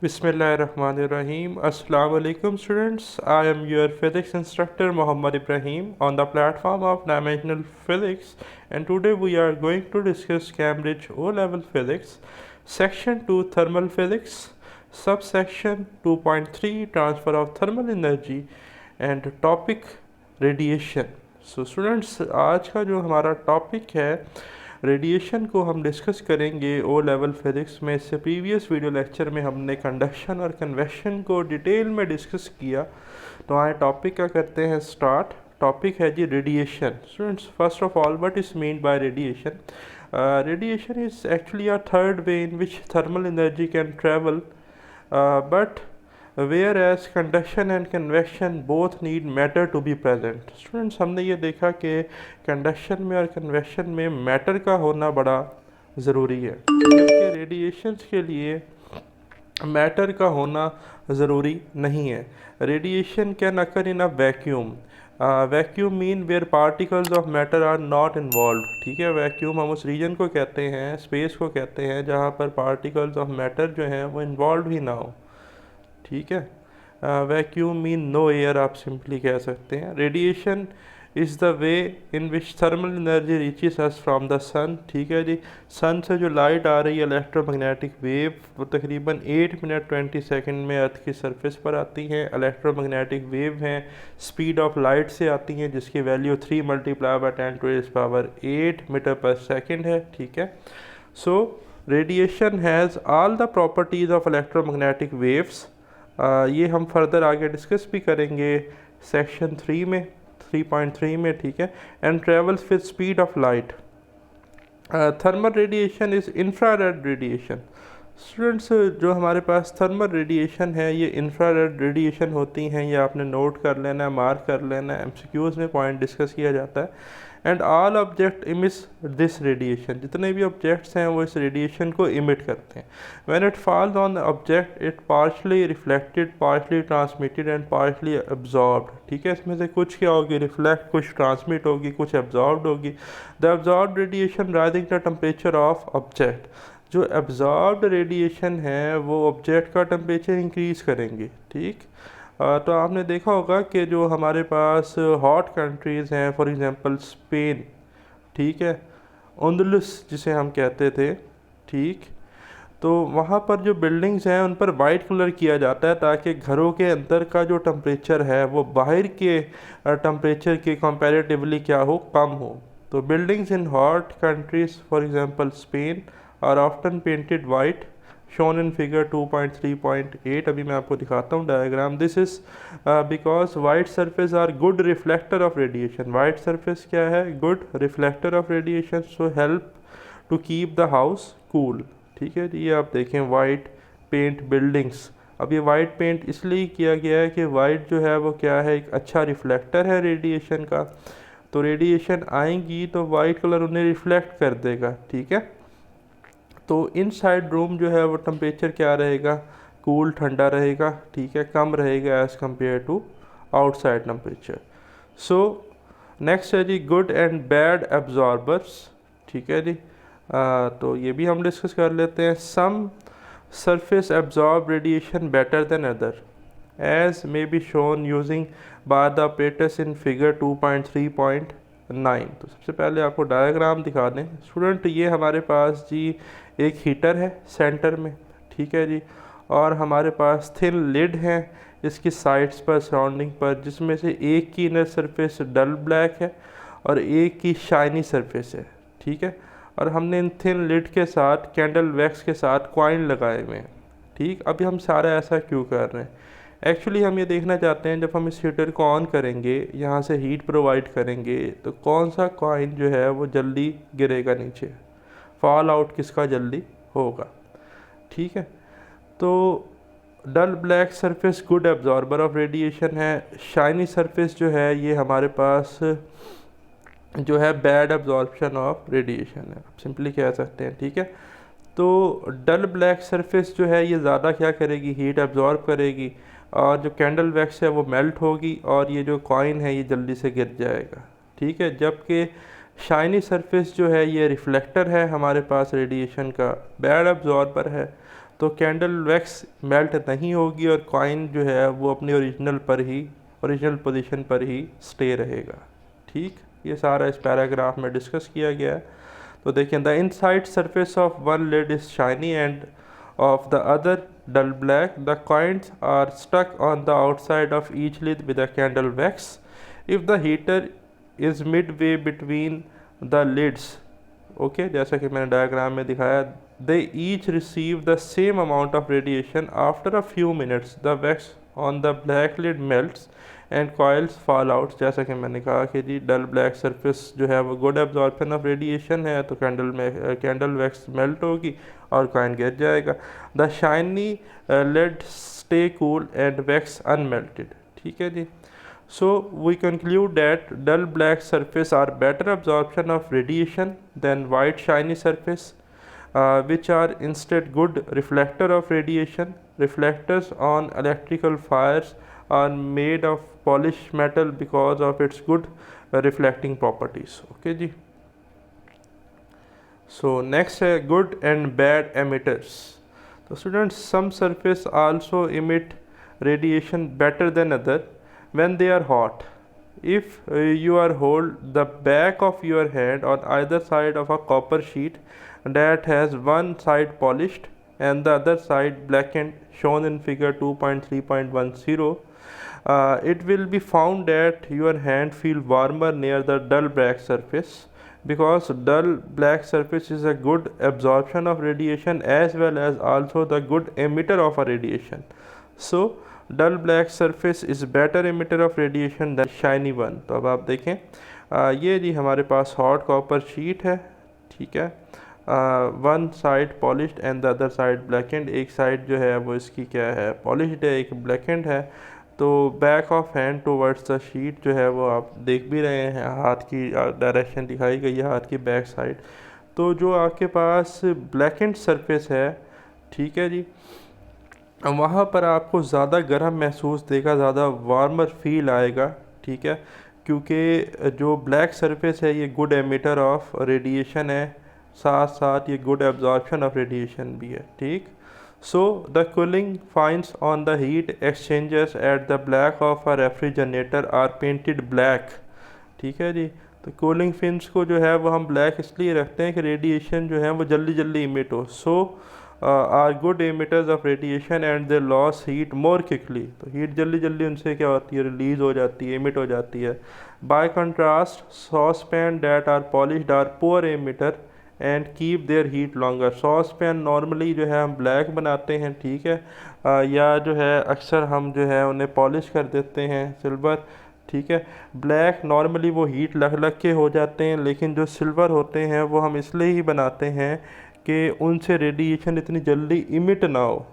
Bismillahirrahmanirrahim. Assalamu alaikum students. I am your physics instructor Muhammad Ibrahim on the platform of Dimensional Physics, and today we are going to discuss Cambridge O-Level Physics, Section 2 Thermal Physics, Subsection 2.3 Transfer of Thermal Energy and topic Radiation. So students, आज का जो हमारा topic है radiation को हम discuss करेंगे O level physics में। इससे प्रीवियस वीडियो लेक्चर में हमने कंडक्शन और कन्वेक्शन को डिटेल में डिस्कस किया। तो आए टॉपिक का करते हैं स्टार्ट। टॉपिक है जी radiation. Students, first of all what is mean by radiation? Radiation is actually a third way in which thermal energy can travel but whereas conduction and convection both need matter to be present. Students, हमने ये देखा कि conduction में और convection में matter का होना बड़ा ज़रूरी है, क्योंकि रेडिएशंस के लिए मैटर का होना ज़रूरी नहीं है। Radiation can occur in a vacuum. Vacuum mean where particles of matter are not involve. ठीक है, वैक्यूम हम उस रीजन को कहते हैं, स्पेस को कहते हैं, जहाँ पर पार्टिकल्स ऑफ मैटर जो हैं वो इन्वॉल्व ही ना हो। ठीक है, वैक्यूम मीन नो एयर आप सिंपली कह सकते हैं। Radiation is the way in which thermal energy reaches us from the sun. ठीक है जी, सन से जो लाइट आ रही है इलेक्ट्रोमैग्नेटिक वेव, वो तकरीबन 8 मिनट 20 सेकंड में अर्थ की सरफेस पर आती हैं। इलेक्ट्रोमैग्नेटिक वेव हैं, स्पीड ऑफ लाइट से आती हैं, जिसकी वैल्यू 3 × 10⁻⁸ मीटर पर सेकेंड है। ठीक है, so radiation has all the properties of electromagnetic waves. ये हम फर्दर आगे डिस्कस भी करेंगे सेक्शन 3 में 3.3 में। ठीक है, and travels with speed of light. Thermal radiation is infrared radiation. Students, जो हमारे पास थर्मल रेडिएशन है ये इंफ्रारेड रेडिएशन होती हैं। ये आपने नोट कर लेना है, मार्क कर लेना है, एमसीक्यूज़ में पॉइंट डिस्कस किया जाता है। And all object emits this radiation. जितने भी ऑब्जेक्ट्स हैं वो इस रेडिएशन को इमिट करते हैं। When it falls on the object it partially reflected, partially transmitted and partially absorbed. ठीक है, इसमें से कुछ क्या होगी, रिफ्लेक्ट, कुछ ट्रांसमिट होगी, कुछ एब्जॉर्ब्ड होगी। The absorbed radiation rising the temperature of object. जो एब्जॉर्ब्ड रेडिएशन है वो ऑब्जेक्ट का टेम्परेचर इंक्रीज़ करेंगे। ठीक, तो आपने देखा होगा कि जो हमारे पास हॉट कंट्रीज़ हैं, फॉर एग्जांपल स्पेन, ठीक है, अंदलुस जिसे हम कहते थे, ठीक, तो वहाँ पर जो बिल्डिंग्स हैं उन पर वाइट कलर किया जाता है ताकि घरों के अंदर का जो टेम्परेचर है वो बाहर के टेम्परेचर के कंपैरेटिवली क्या हो, कम हो। तो buildings in hot countries for example Spain are often painted white, shown in figure 2.3.8। अभी मैं आपको दिखाता हूँ diagram. This is because white surface are good reflector of radiation. White surface क्या है, good reflector of radiation, so help to keep the house cool. ठीक है, ये आप देखें वाइट पेंट बिल्डिंग्स। अब ये वाइट पेंट इसलिए किया गया है कि वाइट जो है वो क्या है, एक अच्छा रिफ्लेक्टर है रेडिएशन का। तो रेडिएशन आएंगी तो वाइट कलर उन्हें रिफ्लेक्ट कर देगा। ठीक है, तो इनसाइड रूम जो है वो टेम्परेचर क्या रहेगा, कूल, ठंडा रहेगा। ठीक है, कम रहेगा as compare to outside temperature. So next है जी गुड एंड बैड एब्जॉर्बर्स। ठीक है जी, तो ये भी हम डिस्कस कर लेते हैं। Some surface absorb radiation better than other as may be shown using by the operators in figure 2.3.9। तो सबसे पहले आपको डायग्राम दिखा दें स्टूडेंट। ये हमारे पास जी एक हीटर है सेंटर में, ठीक है जी, और हमारे पास थिन लिड हैं इसकी साइड्स पर, सराउंडिंग पर, जिसमें से एक की इनर सरफेस डल ब्लैक है और एक की शाइनी सरफेस है। ठीक है, और हमने इन थिन लिड के साथ कैंडल वैक्स के साथ कॉइन लगाए हुए हैं। ठीक, अभी हम सारा ऐसा क्यों कर रहे हैं, एक्चुअली हम ये देखना चाहते हैं जब हम इस हीटर को ऑन करेंगे, यहाँ से हीट प्रोवाइड करेंगे, तो कौन सा कॉइन जो है वो जल्दी गिरेगा नीचे, फॉल आउट किसका जल्दी होगा। ठीक है, तो dull black surface good absorber of radiation है। शाइनी सरफेस जो है ये हमारे पास जो है बैड एब्जॉर्प्शन ऑफ रेडिएशन है, आप सिंपली कह सकते हैं। ठीक है, तो डल ब्लैक सरफेस जो है ये ज़्यादा क्या करेगी, हीट एब्जॉर्ब करेगी, और जो कैंडल वैक्स है वो मेल्ट होगी और ये जो कॉइन है ये जल्दी से गिर जाएगा। ठीक है, जबकि शाइनी सरफेस जो है ये रिफ्लेक्टर है हमारे पास रेडिएशन का, बैड अब्जॉर्बर है। तो कैंडल वैक्स मेल्ट नहीं होगी और कॉइन जो है वो अपनी ओरिजिनल पोजीशन पर ही स्टे रहेगा। ठीक, ये सारा इस पैराग्राफ में डिस्कस किया गया है। तो देखिए, the inside surface of one lid is shiny and of the other dull black. The coins are stuck on the outside of each lid with a candle wax. If the heater is midway between the lids, okay, जैसा कि मैंने diagram में दिखाया, they each receive the same amount of radiation. After a few minutes the wax on the black lid melts and coils fall out. जैसा कि मैंने कहा कि जी डल ब्लैक सरफेस जो है वो गुड एब्जॉर्प्शन ऑफ रेडिएशन है, तो कैंडल वैक्स मेल्ट होगी और कॉइन गिर जाएगा। The shiny lead stay cool and wax unmelted. ठीक है जी। So we conclude that dull black surface are better absorption of radiation than white shiny surface which are instead good reflector of radiation. Reflectors on electrical fires are made of polished metal because of its good reflecting properties. Okay ji. So next है good and bad emitters. So students, some surface also emit radiation better than other when they are hot. If you are hold the back of your hand on either side of a copper sheet that has one side polished and the other side blackened, shown in figure 2.3.10, it will be found that your hand feel warmer near the dull black surface, because dull black surface is a good absorption of radiation as well as also the good emitter of a radiation. So dull black surface is better emitter of radiation than shiny one. तो अब आप देखें, ये जी हमारे पास hot copper sheet है। ठीक है, one side polished and the other side blackened. एक साइड जो है वो इसकी क्या है, पॉलिश्ड है, एक ब्लैकेंड है। तो back of hand towards the sheet जो है वो आप देख भी रहे हैं, हाथ की डायरेक्शन दिखाई गई है, हाथ की बैक साइड। तो जो आपके पास ब्लैकेंड सरफेस है, ठीक है जी, वहाँ पर आपको ज़्यादा गर्म महसूस देगा, ज़्यादा वार्मर फील आएगा। ठीक है, क्योंकि जो ब्लैक सरफेस है ये गुड एमिटर ऑफ रेडिएशन है, साथ साथ ये गुड एब्जॉर्प्शन ऑफ रेडिएशन भी है। ठीक, so the cooling fins on the heat exchangers at the black of a refrigerator are painted black. ठीक है जी। तो कूलिंग फिन्स को जो है वो हम ब्लैक इसलिए रखते हैं कि रेडिएशन जो है वो जल्दी जल्दी इमिट हो। So are good emitters of radiation and they loss heat more quickly. तो हीट जल्दी जल्दी उनसे क्या होती है, रिलीज हो जाती है, एमिट हो जाती है। By contrast saucepan that are polished are poor emitter and keep their heat longer. Saucepan normally जो है हम ब्लैक बनाते हैं, ठीक है, या जो है अक्सर हम जो है उन्हें पॉलिश कर देते हैं सिल्वर। ठीक है, ब्लैक नॉर्मली वो हीट लग लग के हो जाते हैं, लेकिन जो सिल्वर होते हैं वो हम इसलिए ही बनाते हैं कि उनसे रेडिएशन इतनी जल्दी इमिट ना हो।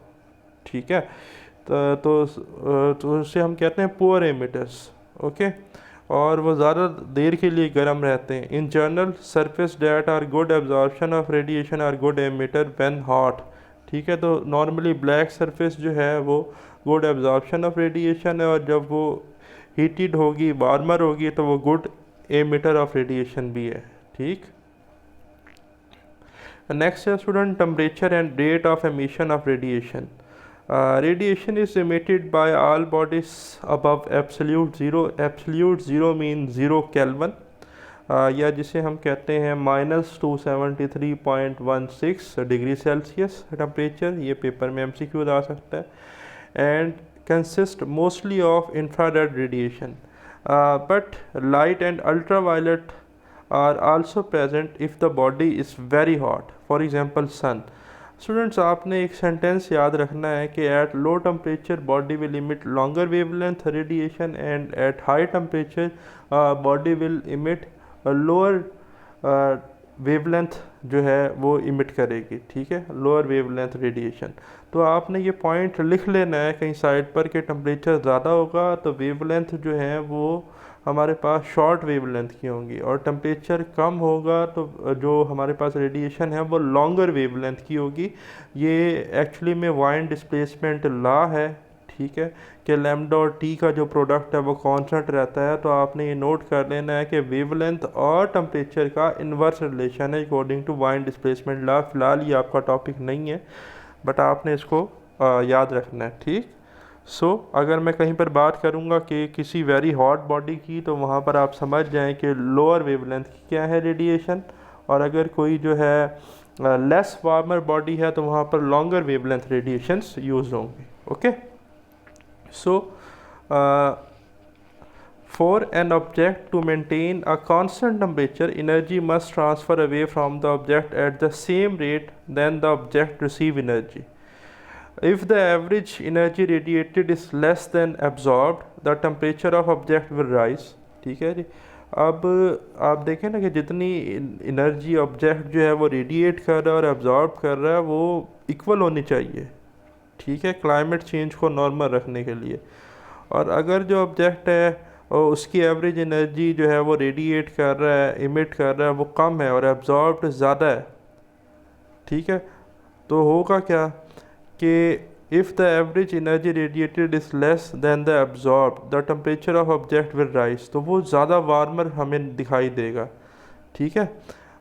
ठीक है, तो उससे हम कहते हैं पुअर एमिटर्स। ओके, और वो ज़्यादा देर के लिए गर्म रहते हैं। In general surface that are good absorption of radiation are good emitter when hot. ठीक है, तो नॉर्मली ब्लैक सरफेस जो है वो गुड एब्जॉर्प्शन ऑफ रेडिएशन है, और जब वो हीटेड होगी, वार्मर होगी, तो वो गुड एमिटर ऑफ रेडिएशन भी है। ठीक, नेक्स्ट है student temperature and rate of emission of radiation. Radiation is emitted by all bodies above absolute zero. Absolute zero mean 0 Kelvin, या जिसे हम कहते हैं -273.16 डिग्री सेल्सियस टेम्परेचर। ये पेपर में MCQ आ सकता है। And consist mostly of infrared radiation, but light and ultraviolet are also present if the body is very hot, for example sun. Students, आपने एक सेंटेंस याद रखना है कि at low temperature body will emit longer wavelength radiation and at high temperature body will emit lower wavelength जो है वो emit करेगी। ठीक है, लोअर वेवलेंथ रेडिएशन। तो आपने ये पॉइंट लिख लेना है कहीं साइड पर कि टेम्परेचर ज़्यादा होगा तो वेवलेंथ जो है वो हमारे पास शॉर्ट वेवलेंथ की होंगी, और टेम्परेचर कम होगा तो जो हमारे पास रेडिएशन है वो लॉन्गर वेवलेंथ की होगी। ये एक्चुअली में वाइन डिस्प्लेसमेंट लॉ है। ठीक है, कि लैम्डा और टी का जो प्रोडक्ट है वो कांस्टेंट रहता है, तो आपने ये नोट कर लेना है कि वेवलेंथ और टेम्परेचर का इन्वर्स रिलेशन है according to Wien displacement law. फिलहाल ये आपका टॉपिक नहीं है, बट आपने इसको याद रखना है, ठीक। अगर मैं कहीं पर बात करूंगा कि किसी वेरी हॉट बॉडी की, तो वहाँ पर आप समझ जाएं कि लोअर वेवलेंथ की क्या है रेडिएशन, और अगर कोई जो है लेस वार्मर बॉडी है तो वहाँ पर लॉन्गर वेवलेंथ रेडिएशंस यूज होंगे। Okay, for an object to maintain a constant temperature, energy must transfer away from the object at the same rate than the object receive energy. If the average energy radiated is less than absorbed, the temperature of object will rise। ठीक है जी। अब आप देखें ना कि जितनी energy object जो है वो रेडिएट कर रहा है और एब्जॉर्ब कर रहा है वो इक्वल होनी चाहिए, ठीक है, क्लाइमेट चेंज को नॉर्मल रखने के लिए। और अगर जो ऑब्जेक्ट है और उसकी एवरेज एनर्जी जो है वो रेडिएट कर रहा है, इमिट कर रहा है, वो कम है और एब्जॉर्ब्ड ज़्यादा है, ठीक है, तो होगा क्या कि if the average energy radiated is less than the absorbed, the temperature of object will rise। तो वो ज़्यादा वार्मर हमें दिखाई देगा, ठीक है।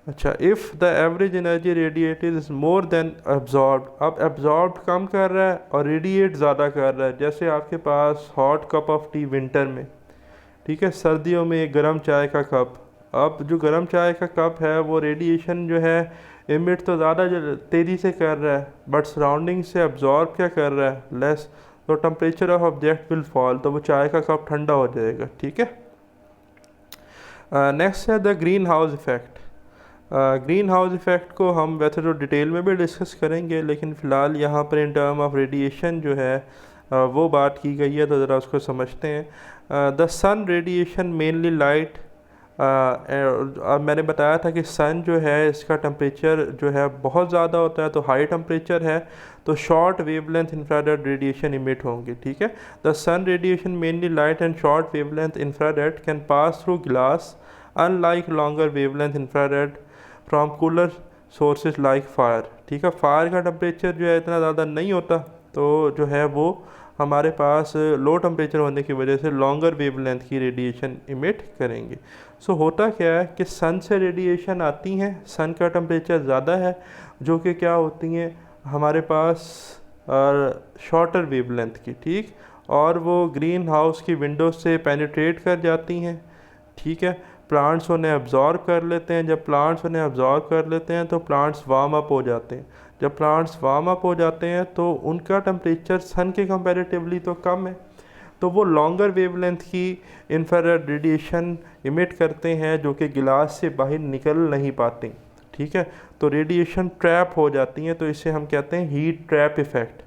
अच्छा, if the average energy radiated is more than absorbed, अब absorbed कम कर रहा है और रेडिएट ज़्यादा कर रहा है। जैसे आपके पास hot cup of tea winter में, ठीक है, सर्दियों में एक गर्म चाय का कप, अब जो गर्म चाय का कप है वो रेडिएशन जो है इमिट तो ज़्यादा तेज़ी से कर रहा है, बट सराउंडिंग से अब्जॉर्ब क्या कर रहा है, लेस, तो temperature of object will fall, तो वो चाय का कप ठंडा हो जाएगा, ठीक है। नेक्स्ट है the green house effect. Green house effect को हम वैसे तो डिटेल में भी डिस्कस करेंगे, लेकिन फ़िलहाल यहाँ पर इन टर्म ऑफ रेडिएशन जो है वो बात की गई है, तो ज़रा उसको समझते हैं। The sun radiation mainly light, मैंने बताया था कि सन जो है इसका टेम्परेचर जो है बहुत ज़्यादा होता है, तो हाई टेम्परेचर है तो short wavelength infrared radiation emit होंगे, ठीक है। The sun radiation mainly light and short wavelength infrared can pass through glass, unlike longer wavelength infrared from cooler sources like fire, ठीक है। फायर का टेम्परेचर जो है इतना ज़्यादा नहीं होता, तो जो है वो हमारे पास लो टेम्परेचर होने की वजह से लॉन्गर वेवलेंथ की रेडिएशन इमिट करेंगे। होता क्या है कि सन से रेडिएशन आती हैं, सन का टेम्परेचर ज़्यादा है, जो कि क्या होती हैं हमारे पास शॉर्टर वेवलेंथ की, ठीक, और वो ग्रीन हाउस की विंडो से पेनिट्रेट कर जाती हैं, ठीक है। प्लांट्स उन्हें अब्जॉर्ब कर लेते हैं, जब प्लांट्स उन्हें अब्जॉर्ब कर लेते हैं तो प्लांट्स वार्म अप हो जाते हैं। जब प्लांट्स वार्म अप हो जाते हैं तो उनका टेम्परेचर सन के कंपैरेटिवली तो कम है, तो वो लॉन्गर वेवलेंथ की इंफ्रारेड रेडिएशन इमिट करते हैं जो कि गिलास से बाहर निकल नहीं पाते, ठीक है, तो रेडिएशन ट्रैप हो जाती हैं, तो इसे हम कहते हैं हीट ट्रैप इफ़ेक्ट,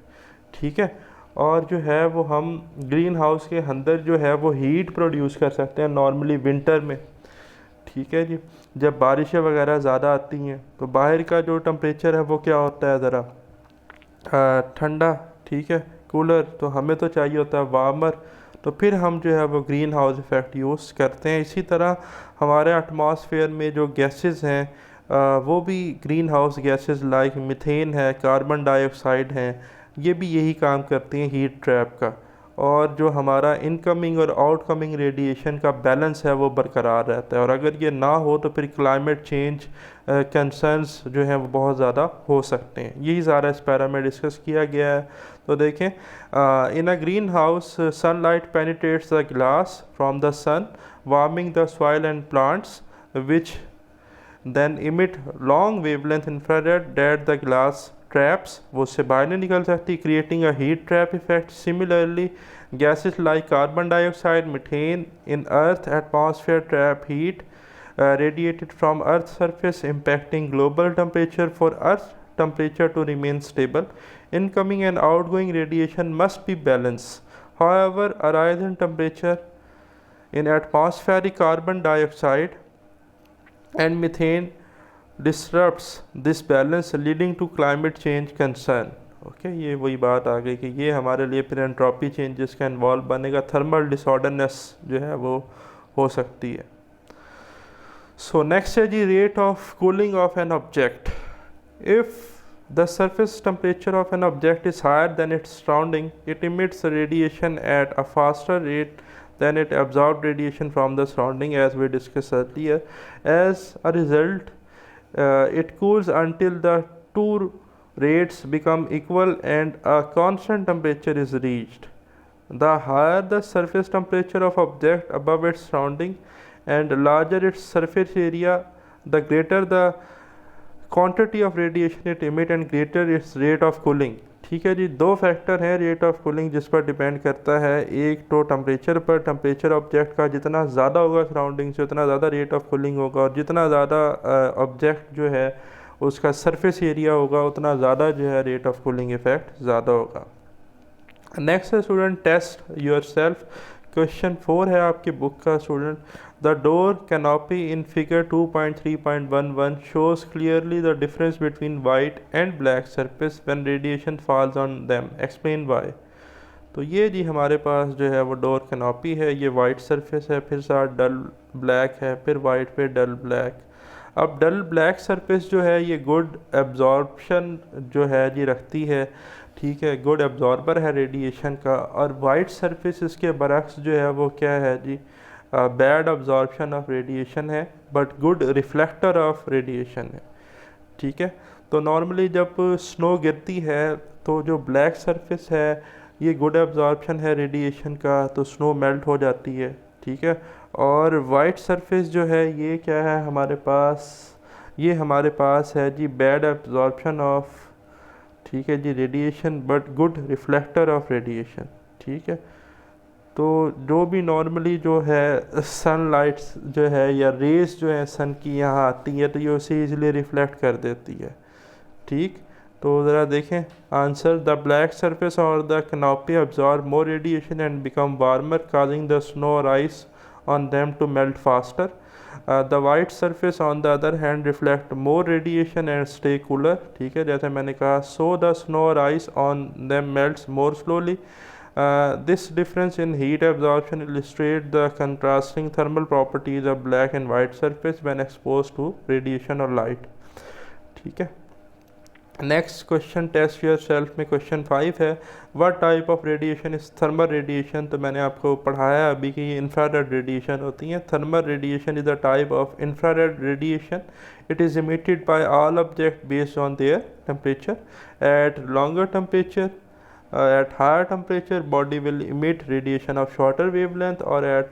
ठीक है। और जो है वो हम ग्रीन हाउस के अंदर जो है वो हीट प्रोड्यूस कर सकते हैं नॉर्मली विंटर में, ठीक है जी। जब बारिशें वगैरह ज़्यादा आती हैं तो बाहर का जो टेम्परेचर है वो क्या होता है, ज़रा ठंडा, ठीक है, कूलर, तो हमें तो चाहिए होता है वार्मर, तो फिर हम जो है वो ग्रीन हाउस इफ़ेक्ट यूज़ करते हैं। इसी तरह हमारे एटमॉस्फेयर में जो गैसेस हैं वो भी green house gases like methane है, कार्बन डाइऑक्साइड हैं, ये भी यही काम करती हैं हीट ट्रैप का, और जो हमारा इनकमिंग और आउटकमिंग रेडिएशन का बैलेंस है वो बरकरार रहता है। और अगर ये ना हो तो फिर क्लाइमेट चेंज कंसर्न्स जो हैं वो बहुत ज़्यादा हो सकते हैं। यही सारा इस पैरा में डिस्कस किया गया है। तो देखें, in a green house sunlight penetrates the glass from the sun, warming the soil and plants which then emit long wavelength infrared that the glass traps, वो उससे बाहर नहीं निकल सकती, creating a heat trap effect। Similarly, gases like carbon dioxide, methane in earth atmosphere trap heat radiated from earth's surface, impacting global temperature। For earth temperature to remain stable, incoming and outgoing radiation must be balanced। However, a rise in temperature in atmospheric carbon dioxide and methane disrupts this balance, leading to climate change concern। Okay, ये वही बात आ गई कि ये हमारे लिए फिर entropy changes का इन्वॉल्व बनेगा, थर्मल डिसऑर्डरनेस जो है वो हो सकती है। नेक्स्ट है जी rate of cooling of an object. If The surface temperature of an object is higher than its surrounding. It emits radiation at a faster rate than it absorbed radiation from the surrounding, as we discussed earlier. As a result, it cools until the two rates become equal and a constant temperature is reached. The higher the surface temperature of object above its surrounding and larger its surface area, the greater the quantity of radiation it emit and greater its rate of cooling. ठीक है जी, दो factor हैं rate of cooling जिस पर depend करता है। एक तो टेम्परेचर पर, टेम्परेचर ऑब्जेक्ट का जितना ज़्यादा होगा सराउंडिंग से उतना ज़्यादा रेट ऑफ कूलिंग होगा, और जितना ज़्यादा ऑब्जेक्ट जो है उसका सरफेस एरिया होगा उतना ज़्यादा जो है रेट ऑफ कूलिंग इफेक्ट ज़्यादा होगा। नेक्स्ट है student, test yourself. Question 4 है आपकी बुक का student. The door canopy in figure 2.3.11 shows clearly the difference between white and black surface when radiation falls on them. Explain why. तो ये जी हमारे पास जो है वो डोर कैनोपी है, ये वाइट सरफेस है, फिर साथ डल ब्लैक है, फिर वाइट पे डल ब्लैक। अब डल ब्लैक सरफेस जो है ये गुड एब्जॉर्प्शन जो है जी रखती है, ठीक है, गुड एब्जॉर्बर है रेडिएशन का। और वाइट सरफेस इसके बरक्स जो है वो क्या है जी, बैड अब्जॉर्प्शन ऑफ रेडिएशन है but good reflector of radiation है, ठीक है। तो नॉर्मली जब स्नो गिरती है तो जो ब्लैक सरफेस है ये गुड एब्जॉर्प्शन है रेडिएशन का, तो स्नो मेल्ट हो जाती है, ठीक है। और वाइट सरफेस जो है ये क्या है हमारे पास, ये हमारे पास है जी बैड एब्जॉर्प्शन ऑफ, ठीक है जी, radiation but good reflector of radiation, ठीक है। तो जो भी नॉर्मली जो है सनलाइट्स जो है या रेस जो है सन की यहाँ आती है तो ये उसे ईजिली रिफ्लेक्ट कर देती है, ठीक। तो ज़रा देखें आंसर, द ब्लैक सरफेस और the canopy absorb more radiation and become warmer, causing the snow or ice on them to melt faster. The white surface on the other hand reflect more radiation and stay cooler, ठीक है, जैसे मैंने कहा, so the snow or ice on them melts more slowly. This difference in heat absorption illustrates the contrasting thermal properties of black and white surface when exposed to radiation or light, ठीक है। Next question, test yourself में question 5 है, what type of radiation is thermal radiation. तो मैंने आपको पढ़ाया अभी कि ये इंफ्रारेड रेडिएशन होती हैं। Thermal radiation is a type of infrared radiation. It is emitted by all object based on their temperature. At longer temperature, at higher temperature body will emit radiation of shorter wavelength, or at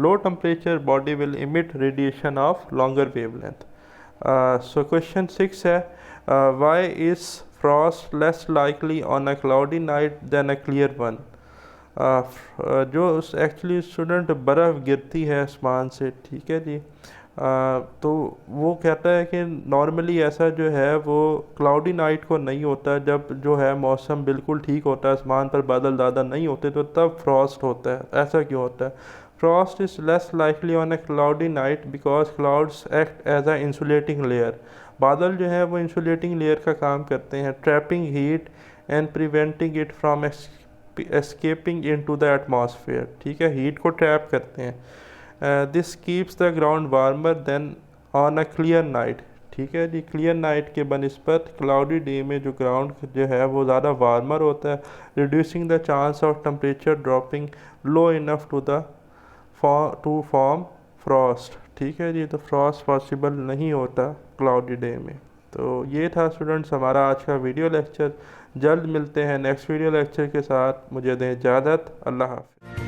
low temperature body will emit radiation of longer wavelength. So question 6 है, why is frost less likely on a cloudy night than a clear one? जो actually student बर्फ़ गिरती है आसमान से, ठीक है जी, तो वो कहता है कि नॉर्मली ऐसा जो है वो क्लाउडी नाइट को नहीं होता, जब जो है मौसम बिल्कुल ठीक होता है, आसमान पर बादल ज़्यादा नहीं होते, तो तब फ्रॉस्ट होता है। ऐसा क्यों होता है? Frost is less likely on a cloudy night because clouds act as a insulating layer. बादल जो है वो इंसुलेटिंग लेयर का काम करते हैं, trapping heat and preventing it from escaping into the atmosphere, ठीक है, हीट को ट्रैप करते हैं। This keeps the ground warmer than on a clear night, ठीक है जी। क्लियर नाइट के बनस्पत क्लाउडी डे में जो ग्राउंड जो है वो ज़्यादा वार्मर होता है, reducing the chance of temperature dropping low enough to form frost, ठीक है जी। तो फ्रॉस्ट पॉसिबल नहीं होता क्लाउडी डे में। तो ये था स्टूडेंट्स हमारा आज का वीडियो लेक्चर। जल्द मिलते हैं नेक्स्ट वीडियो लेक्चर के साथ। मुझे दें इजाज़त। अल्लाह हाफ़िज़।